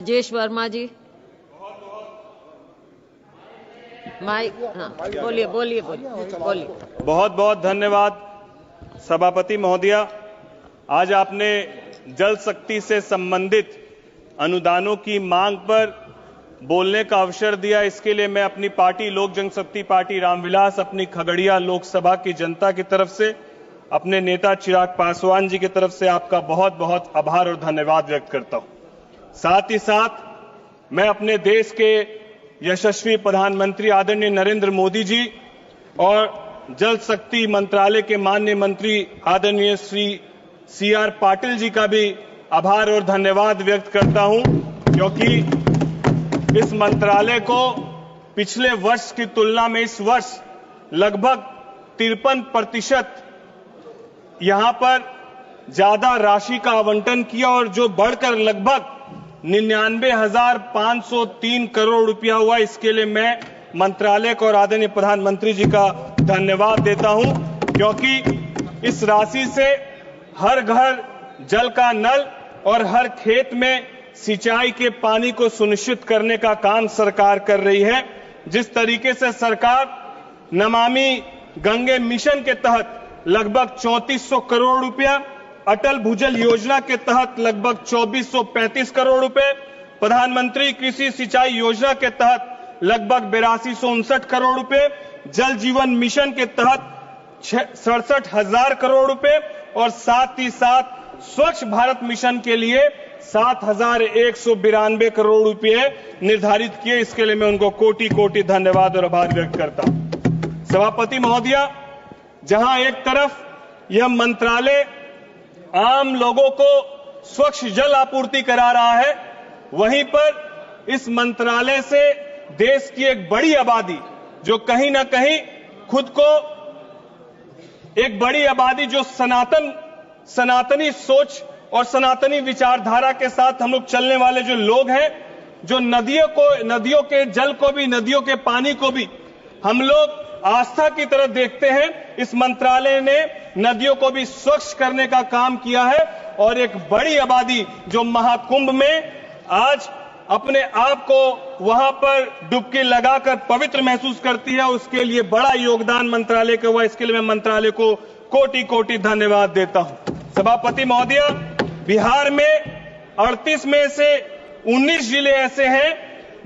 राजेश वर्मा जी, mic. हाँ, बोलिए बोलिए बोलिए। बहुत बहुत धन्यवाद सभापति महोदया। आज आपने जल शक्ति से संबंधित अनुदानों की मांग पर बोलने का अवसर दिया। इसके लिए मैं अपनी पार्टी लोक जनशक्ति पार्टी रामविलास, अपनी खगड़िया लोकसभा की जनता की तरफ से, अपने नेता चिराग पासवान जी की तरफ से आपका बहुत बहुत आभार और धन्यवाद व्यक्त करता हूं। साथ ही साथ मैं अपने देश के यशस्वी प्रधानमंत्री आदरणीय नरेंद्र मोदी जी और जल शक्ति मंत्रालय के माननीय मंत्री आदरणीय श्री CR पाटिल जी का भी आभार और धन्यवाद व्यक्त करता हूं, क्योंकि इस मंत्रालय को पिछले वर्ष की तुलना में इस वर्ष लगभग 53% यहां पर ज्यादा राशि का आवंटन किया और जो बढ़कर लगभग 99,503 करोड़ रुपया हुआ। इसके लिए मैं मंत्रालय को और आदरणीय प्रधानमंत्री जी का धन्यवाद देता हूं, क्योंकि इस राशि से हर घर जल का नल और हर खेत में सिंचाई के पानी को सुनिश्चित करने का काम सरकार कर रही है। जिस तरीके से सरकार नमामि गंगे मिशन के तहत लगभग 3400 करोड़ रुपया, अटल भूजल योजना के तहत लगभग 2435 करोड़ रुपए, प्रधानमंत्री कृषि सिंचाई योजना के तहत लगभग 8259 करोड़ रुपए, जल जीवन मिशन के तहत 67,000 करोड़ रुपए और साथ ही साथ स्वच्छ भारत मिशन के लिए 7,192 करोड़ रुपए निर्धारित किए। इसके लिए मैं उनको कोटि कोटि धन्यवाद और आभार व्यक्त करता हूं। सभापति महोदया, जहां एक तरफ यह मंत्रालय आम लोगों को स्वच्छ जल आपूर्ति करा रहा है, वहीं पर इस मंत्रालय से देश की एक बड़ी आबादी, जो कहीं ना कहीं खुद को एक बड़ी आबादी जो सनातनी सोच और सनातनी विचारधारा के साथ हम लोग चलने वाले जो लोग हैं, जो नदियों के जल को भी, नदियों के पानी को भी हम लोग आस्था की तरह देखते हैं। इस मंत्रालय ने नदियों को भी स्वच्छ करने का काम किया है और एक बड़ी आबादी जो महाकुंभ में आज अपने आप को वहां पर डुबकी लगाकर पवित्र महसूस करती है, उसके लिए बड़ा योगदान मंत्रालय का हुआ। इसके लिए मैं मंत्रालय को कोटि कोटि धन्यवाद देता हूं। सभापति महोदया, बिहार में 38 में से 19 जिले ऐसे हैं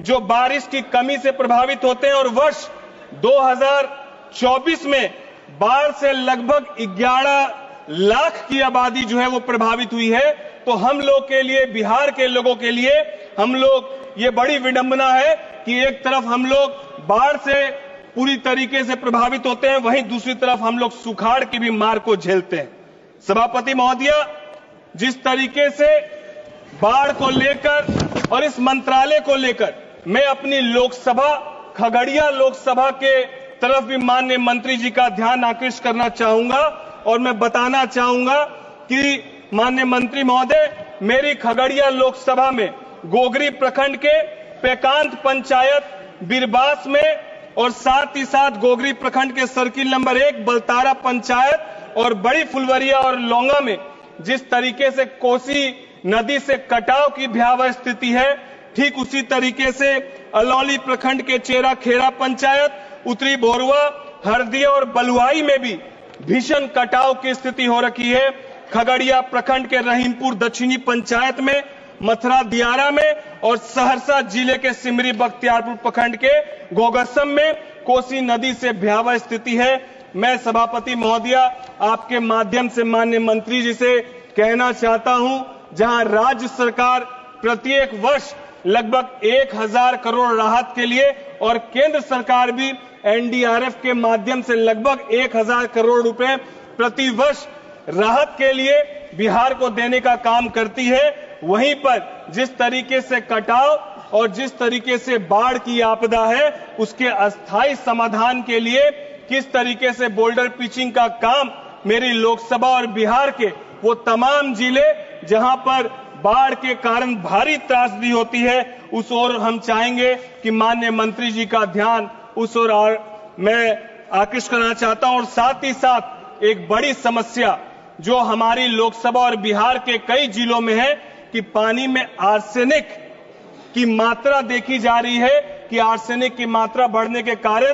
जो बारिश की कमी से प्रभावित होते हैं और वर्ष 2024 में बाढ़ से लगभग 11 लाख की आबादी जो है वो प्रभावित हुई है। तो हम लोग के लिए, बिहार के लोगों के लिए, हम लोग ये बड़ी विडंबना है कि एक तरफ हम लोग बाढ़ से पूरी तरीके से प्रभावित होते हैं, वहीं दूसरी तरफ हम लोग सुखाड़ की भी मार को झेलते हैं। सभापति महोदया, जिस तरीके से बाढ़ को लेकर और इस मंत्रालय को लेकर मैं अपनी लोकसभा, खगड़िया लोकसभा के तरफ भी माननीय मंत्री जी का ध्यान आकृष्ट करना चाहूंगा और मैं बताना चाहूंगा कि माननीय मंत्री महोदय, मेरी खगड़िया लोकसभा में गोगरी प्रखंड के पेकांत पंचायत बिरबास में और साथ ही साथ गोगरी प्रखंड के सर्किल नंबर 1 बलतारा पंचायत और बड़ी फुलवरिया और लौंगा में जिस तरीके से कोसी नदी से कटाव की भयावह स्थिति है, ठीक उसी तरीके से अलौली प्रखंड के चेरा खेड़ा पंचायत, उत्तरी बोरवा, हरदिया और बलुआई में भी भीषण कटाव की स्थिति हो रखी है। खगड़िया प्रखंड के रहीमपुर दक्षिणी पंचायत में, मथुरा दियारा में और सहरसा जिले के सिमरी बख्तियारपुर प्रखंड के घोगसम में कोसी नदी से भयावह स्थिति है। मैं सभापति महोदया आपके माध्यम से माननीय मंत्री जी से कहना चाहता हूं, जहां राज्य सरकार प्रत्येक वर्ष लगभग 1,000 करोड़ राहत के लिए और केंद्र सरकार भी NDRF के माध्यम से लगभग 1,000 करोड़ रुपए प्रति वर्ष राहत के लिए बिहार को देने का काम करती है, वहीं पर जिस तरीके से कटाव और जिस तरीके से बाढ़ की आपदा है, उसके अस्थायी समाधान के लिए किस तरीके से बोल्डर पिचिंग का काम मेरी लोकसभा और बिहार के वो तमाम जिले जहां पर बाढ़ के कारण भारी त्रासदी होती है, उस ओर हम चाहेंगे कि माननीय मंत्री जी का ध्यान उस ओर मैं आकृष्ट करना चाहता हूं। और साथ ही साथ एक बड़ी समस्या जो हमारी लोकसभा और बिहार के कई जिलों में है कि पानी में आर्सेनिक की मात्रा देखी जा रही है कि आर्सेनिक की मात्रा बढ़ने के कारण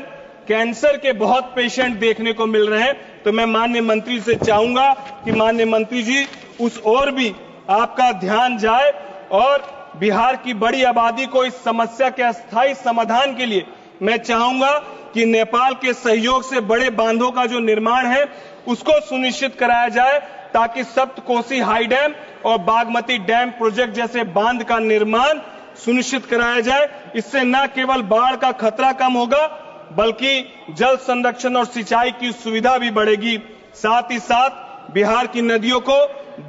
कैंसर के बहुत पेशेंट देखने को मिल रहे हैं। तो मैं माननीय मंत्री से चाहूंगा कि माननीय मंत्री जी उस ओर भी आपका ध्यान जाए और बिहार की बड़ी आबादी को इस समस्या के अस्थायी समाधान के लिए मैं चाहूंगा कि नेपाल के सहयोग से बड़े बांधों का जो निर्माण है उसको सुनिश्चित कराया जाए, ताकि सप्तकोसी हाई डैम और बागमती डैम प्रोजेक्ट जैसे बांध का निर्माण सुनिश्चित कराया जाए। इससे न केवल बाढ़ का खतरा कम होगा बल्कि जल संरक्षण और सिंचाई की सुविधा भी बढ़ेगी। साथ ही साथ बिहार की नदियों को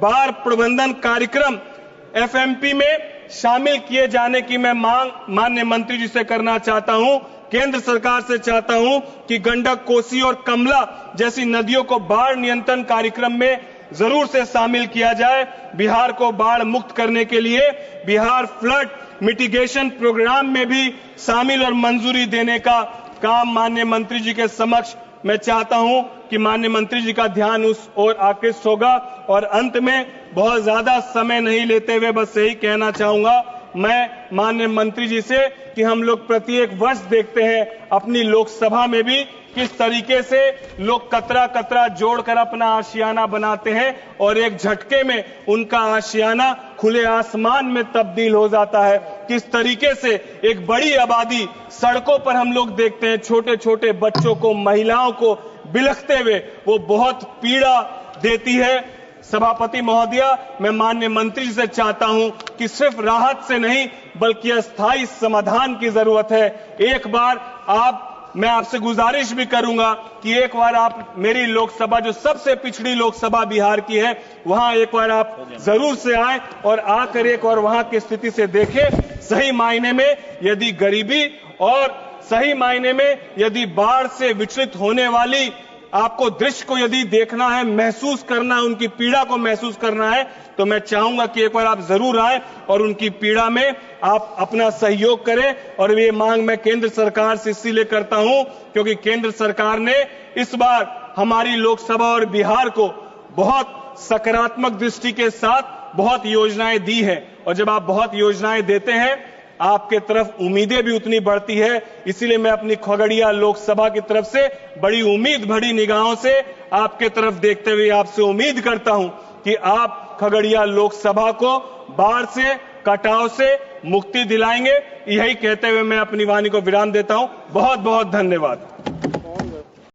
बाढ़ प्रबंधन कार्यक्रम एफएमपी में शामिल किए जाने की मैं मांग माननीय मंत्री जी से करना चाहता हूं। केंद्र सरकार से चाहता हूं कि गंडक, कोसी और कमला जैसी नदियों को बाढ़ नियंत्रण कार्यक्रम में जरूर से शामिल किया जाए। बिहार को बाढ़ मुक्त करने के लिए बिहार फ्लड मिटिगेशन प्रोग्राम में भी शामिल और मंजूरी देने का काम माननीय मंत्री जी के समक्ष मैं चाहता हूं कि माननीय मंत्री जी का ध्यान उस ओर आकृष्ट होगा। और अंत में बहुत ज्यादा समय नहीं लेते हुए बस यही कहना चाहूंगा मैं माननीय मंत्री जी से कि हम लोग प्रत्येक वर्ष देखते हैं अपनी लोकसभा में भी किस तरीके से लोग कतरा कतरा जोड़कर अपना आशियाना बनाते हैं और एक झटके में उनका आशियाना खुले आसमान में तब्दील हो जाता है। किस तरीके से एक बड़ी आबादी सड़कों पर हम लोग देखते हैं, छोटे छोटे बच्चों को, महिलाओं को बिलखते हुए, वो बहुत पीड़ा देती है। सभापति महोदया, मैं माननीय मंत्री जी से चाहता हूं कि सिर्फ राहत से नहीं बल्कि अस्थायी समाधान की जरूरत है। एक बार मैं आपसे गुजारिश भी करूंगा कि एक बार आप मेरी लोकसभा, जो सबसे पिछड़ी लोकसभा बिहार की है, वहां एक बार आप जरूर से आए और आकर एक बार वहां की स्थिति से देखें। सही मायने में यदि गरीबी और सही मायने में यदि बाढ़ से विचलित होने वाली आपको दृश्य को यदि देखना है, महसूस करना है, उनकी पीड़ा को महसूस करना है, तो मैं चाहूंगा कि एक बार आप जरूर आए और उनकी पीड़ा में आप अपना सहयोग करें। और ये मांग मैं केंद्र सरकार से इसीलिए करता हूं क्योंकि केंद्र सरकार ने इस बार हमारी लोकसभा और बिहार को बहुत सकारात्मक दृष्टि के साथ बहुत योजनाएं दी है। और जब आप बहुत योजनाएं देते हैं आपके तरफ उम्मीदें भी उतनी बढ़ती है। इसीलिए मैं अपनी खगड़िया लोकसभा की तरफ से बड़ी उम्मीद भरी निगाहों से आपके तरफ देखते हुए आपसे उम्मीद करता हूं कि आप खगड़िया लोकसभा को बाढ़ से, कटाव से मुक्ति दिलाएंगे। यही कहते हुए मैं अपनी वाणी को विराम देता हूं। बहुत बहुत धन्यवाद।